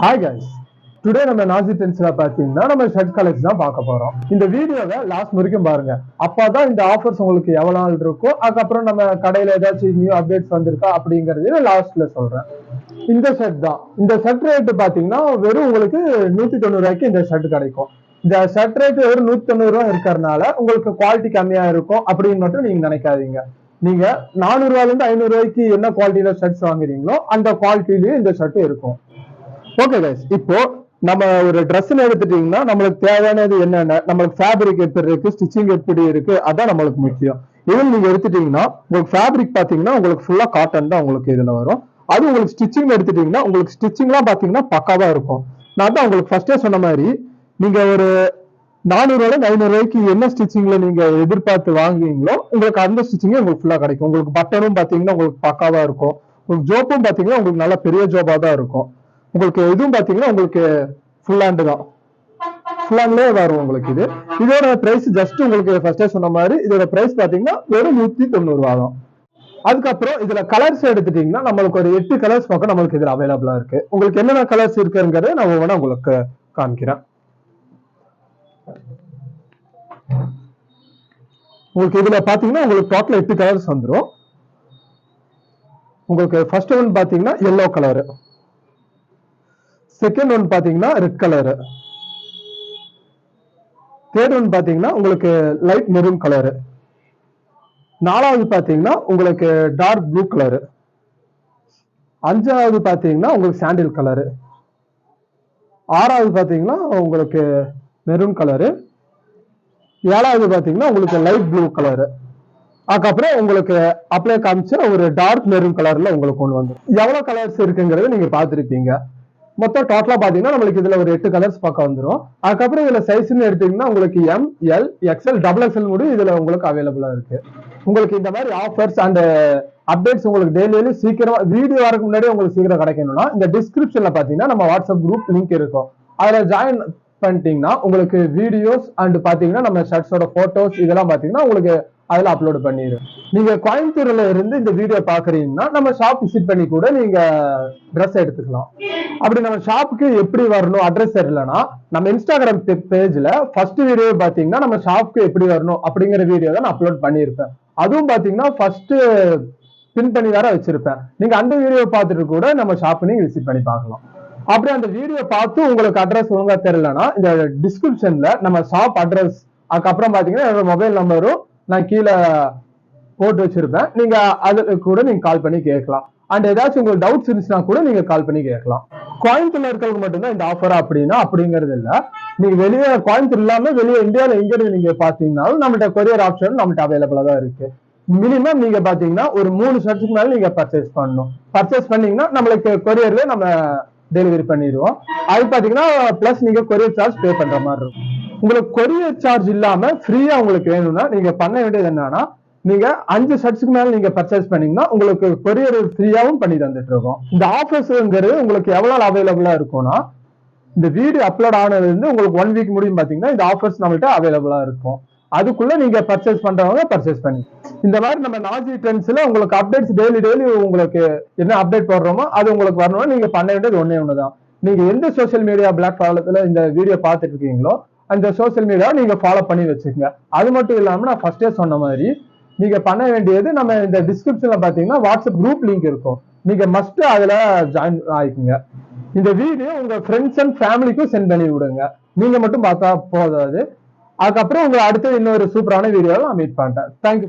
Hi guys, today நம்ம நாசி டென்ஸ்ல பாத்தீங்கன்னா நம்ம ஷர்ட் கலெக்ஷன் தான் பார்க்க போறோம். இந்த வீடியோவை லாஸ்ட் வரைக்கும் பாருங்க. அப்பதான் இந்த ஆஃபர்ஸ் உங்களுக்கு எவ்வளவு நாள் இருக்கோ அதுக்கப்புறம் நம்ம கடையில ஏதாச்சும் நியூ அப்டேட்ஸ் வந்திருக்கா அப்படிங்கறத லாஸ்ட்ல சொல்றேன். இந்த ஷர்ட் தான். இந்த ஷர்ட் ரேட் பாத்தீங்கன்னா வெறும் உங்களுக்கு 190 ரூபாய்க்கு இந்த ஷர்ட் கிடைக்கும். இந்த ஷர்ட் ரேட் வெறும் 190 ரூபாய் இருக்கிறதுனால உங்களுக்கு குவாலிட்டி கம்மியா இருக்கும் அப்படின்னு மட்டும் நீங்க நினைக்காதீங்க. நீங்க 400 ரூபாயில இருந்து 500 ரூபாய்க்கு என்ன குவாலிட்டியில ஷர்ட்ஸ் வாங்குறீங்களோ அந்த குவாலிட்டிலயும் இந்த ஷர்ட் இருக்கும். ஓகே கைஸ், இப்போ நம்ம ஒரு ட்ரெஸ் எடுத்துட்டீங்கன்னா நம்மளுக்கு தேவையானது என்னென்ன, நம்மளுக்கு ஃபேப்ரிக் எப்படி இருக்கு, ஸ்டிச்சிங் எப்படி இருக்கு, அதான் நம்மளுக்கு முக்கியம். இதுல நீங்க எடுத்துட்டீங்கன்னா உங்களுக்கு ஃபேப்ரிக் பாத்தீங்கன்னா உங்களுக்கு ஃபுல்லா காட்டன் தான் உங்களுக்கு இதுல வரும். அது உங்களுக்கு ஸ்டிச்சிங் எடுத்துட்டீங்கன்னா உங்களுக்கு ஸ்டிச்சிங்லாம் பாத்தீங்கன்னா பக்காவா இருக்கும். நான் தான் உங்களுக்கு ஃபர்ஸ்டே சொன்ன மாதிரி நீங்க ஒரு 400 ரூபாய் 500 ரூபாய்க்கு என்ன ஸ்டிச்சிங்ல நீங்க எதிர்பார்த்து வாங்குவீங்களோ உங்களுக்கு அந்த ஸ்டிச்சிங்கே உங்களுக்கு ஃபுல்லா கிடைக்கும். உங்களுக்கு பட்டனும் பாத்தீங்கன்னா உங்களுக்கு பக்காவா இருக்கும். உங்களுக்கு ஜோப்பும் பாத்தீங்கன்னா உங்களுக்கு நல்ல பெரிய ஜோபா தான் இருக்கும். உங்களுக்கு இதுவும் பாத்தீங்கன்னா உங்களுக்கு ஃபுல் ஹேண்ட் தான், ஃபுல் ஹேண்ட்லயே வரும் உங்களுக்கு. இதோட பிரைஸ் ஜஸ்ட் உங்களுக்கு ஃபர்ஸ்டே சொன்ன மாதிரி இதோட பிரைஸ் பாத்தீங்கன்னா வெறும் 190 ரூபாய் தான். அதுக்கப்புறம் இதுல கலர்ஸ் எடுத்துட்டீங்கன்னா நம்மளுக்கு ஒரு 8 கலர்ஸ் பக்கம் நம்மளுக்கு இதுல அவைலபிளா இருக்கு. உங்களுக்கு என்னென்ன கலர்ஸ் இருக்குங்கிறத நான் ஒவ்வொன்றா உங்களுக்கு காமிக்கிறேன். உங்களுக்கு இதுல பாத்தீங்கன்னா உங்களுக்கு டோட்டல் 8 கலர்ஸ் வந்துடும். உங்களுக்கு ஃபர்ஸ்ட் ஒன் பாத்தீங்கன்னா எல்லோ கலர், செகண்ட் ஒன் பாத்தீங்கன்னா ரெட் கலர், தேர்ட் ஒன் பாத்தீங்கன்னா உங்களுக்கு லைட் மெரூன் கலர், நாலாவது பாத்தீங்கன்னா உங்களுக்கு டார்க் ப்ளூ கலர், அஞ்சாவது பாத்தீங்கன்னா உங்களுக்கு சாண்டில் கலரு, ஆறாவது பாத்தீங்கன்னா உங்களுக்கு மெரூன் கலரு, ஏழாவது பாத்தீங்கன்னா உங்களுக்கு லைட் ப்ளூ கலரு. அதுக்கப்புறம் உங்களுக்கு அப்ளை காமிச்ச ஒரு டார்க் மெரூன் கலர்ல உங்களுக்கு ஒன்று வந்து எவ்வளவு கலர்ஸ் இருக்குங்கிறத நீங்க பாத்துருப்பீங்க. மொத்தம் டோட்டலா பாத்தீங்கன்னா நம்மளுக்கு இதுல ஒரு 8 கலர்ஸ் பக்கம் வந்துடும். அதுக்கப்புறம் இதுல சைஸ்ன்னு எடுத்தீங்கன்னா உங்களுக்கு M, L, XL, double XL முடியும் இதுல உங்களுக்கு அவைலபிளா இருக்கு. உங்களுக்கு இந்த மாதிரி ஆஃபர்ஸ் அண்ட் அப்டேட்ஸ் உங்களுக்கு டெய்லி சீக்கிரமா வீடியோ வரக்கு முன்னாடி உங்களுக்கு சீக்கிரம் கிடைக்கணும்னா இந்த டிஸ்கிரிப்ஷன்ல பாத்தீங்கன்னா நம்ம வாட்ஸ்அப் குரூப் லிங்க் இருக்கும். அதுல ஜாயின் பண்ணிட்டீங்கன்னா உங்களுக்கு வீடியோஸ் அண்ட் பாத்தீங்கன்னா நம்ம ஷர்ட்ஸோட போட்டோஸ் இதெல்லாம் பாத்தீங்கன்னா உங்களுக்கு அதுல அப்லோட் பண்ணிடும். நீங்க கோயம்புத்தூர்ல இருந்து இந்த வீடியோ பாக்குறீங்கன்னா நம்ம ஷாப் விசிட் பண்ணி கூட நீங்க ட்ரெஸ் எடுத்துக்கலாம். அப்படி நம்ம ஷாப்புக்கு எப்படி வரணும் அட்ரஸ் தெரியலன்னா நம்ம இன்ஸ்டாகிராம் பேஜ்ல ஃபர்ஸ்ட் வீடியோ பாத்தீங்கன்னா நம்ம ஷாப்புக்கு எப்படி வரணும் அப்படிங்கிற வீடியோ தான் நான் அப்லோட் பண்ணியிருப்பேன். அதுவும் பாத்தீங்கன்னா ஃபர்ஸ்ட் பின் பண்ணி வேற வச்சிருப்பேன். நீங்க அந்த வீடியோ பார்த்துட்டு கூட நம்ம ஷாப் நீங்க விசிட் பண்ணி பார்க்கலாம். அப்படி அந்த வீடியோ பார்த்து உங்களுக்கு அட்ரஸ் ஒழுங்கா தெரியலன்னா இந்த டிஸ்கிரிப்ஷன்ல நம்ம ஷாப் அட்ரஸ் அதுக்கப்புறம் பாத்தீங்கன்னா என்னோட மொபைல் நம்பரும் நான் கீழே போட்டு வச்சிருப்பேன். நீங்க அது கூட நீங்க கால் பண்ணி கேட்கலாம். அண்ட் ஏதாச்சும் உங்களுக்கு டவுட்ஸ் இருந்துச்சுன்னா கூட நீங்க கால் பண்ணி கேட்கலாம். கோயம்புத்தூர்ல இருக்கிறவங்க மட்டும்தான் இந்த ஆஃபரா அப்படின்னா அப்படிங்கிறது இல்ல. நீங்க வெளியே கோயம்புத்தூர் இல்லாம வெளியே இந்தியாவில எங்க இருந்து நீங்க பாத்தீங்கன்னாலும் நம்மகிட்ட கொரியர் ஆப்ஷன் நம்மகிட்ட அவைலபிளா தான் இருக்கு. மினிமம் நீங்க பாத்தீங்கன்னா ஒரு 3 ஷர்ட்ஸ்க்கு மேல நீங்க பர்ச்சேஸ் பண்ணணும். பர்ச்சேஸ் பண்ணீங்கன்னா நம்மளுக்கு கொரியர்ல நம்ம டெலிவரி பண்ணிடுவோம். அது பாத்தீங்கன்னா பிளஸ் நீங்க கொரியர் சார்ஜ் பே பண்ற மாதிரி இருக்கும். உங்களுக்கு கொரியர் சார்ஜ் இல்லாம ஃப்ரீயா உங்களுக்கு வேணும்னா நீங்க பண்ண வேண்டியது என்னன்னா நீங்க 5 ஷர்ட்ஸ்க்கு மேல நீங்க பர்ச்சேஸ் பண்ணீங்கன்னா உங்களுக்கு கொரியர் ஃப்ரீயாவும் பண்ணி தந்துட்டு இருக்கோம். இந்த ஆஃபர்ஸ்ங்கிறது உங்களுக்கு எவ்வளவு அவைலபிளா இருக்கும்னா இந்த வீடியோ அப்லோட் ஆனதுல இருந்து உங்களுக்கு 1 வீக் முடியும் பாத்தீங்கன்னா இந்த ஆஃபர்ஸ் நம்மள்ட்ட அவைலபிளா இருக்கும். அதுக்குள்ள நீங்க பர்ச்சேஸ் பண்றவங்க பர்ச்சேஸ் பண்ணி இந்த மாதிரி நம்ம நாஜி ட்ரெண்ட்ஸ்ல உங்களுக்கு அப்டேட்ஸ் டெய்லி உங்களுக்கு என்ன அப்டேட் போடுறோமோ அது உங்களுக்கு வரணும்னா நீங்க பண்ண வேண்டியது ஒண்ணுதான். நீங்க எந்த சோசியல் மீடியா பிளாட்ஃபார்ம்ல இந்த வீடியோ பார்த்துட்டு இருக்கீங்களோ அந்த சோசியல் மீடியாவை நீங்க ஃபாலோ பண்ணி வச்சுக்கோங்க. அது மட்டும் இல்லாம நான் ஃபர்ஸ்டே சொன்ன மாதிரி நீங்க பண்ண வேண்டியது நம்ம இந்த டிஸ்கிரிப்ஷன்ல பாத்தீங்கன்னா வாட்ஸ்அப் குரூப் லிங்க் இருக்கும். நீங்க மஸ்ட் அதுல ஜாயின் ஆயிக்குங்க. இந்த வீடியோ உங்க ஃப்ரெண்ட்ஸ் அண்ட் ஃபேமிலிக்கும் சென்ட் பண்ணி விடுங்க. நீங்க மட்டும் பார்த்தா போதாது. அதுக்கப்புறம் உங்க அடுத்து இன்னொரு சூப்பரான வீடியோவை நான் மீட் பண்ணிட்டேன். தேங்க்யூ.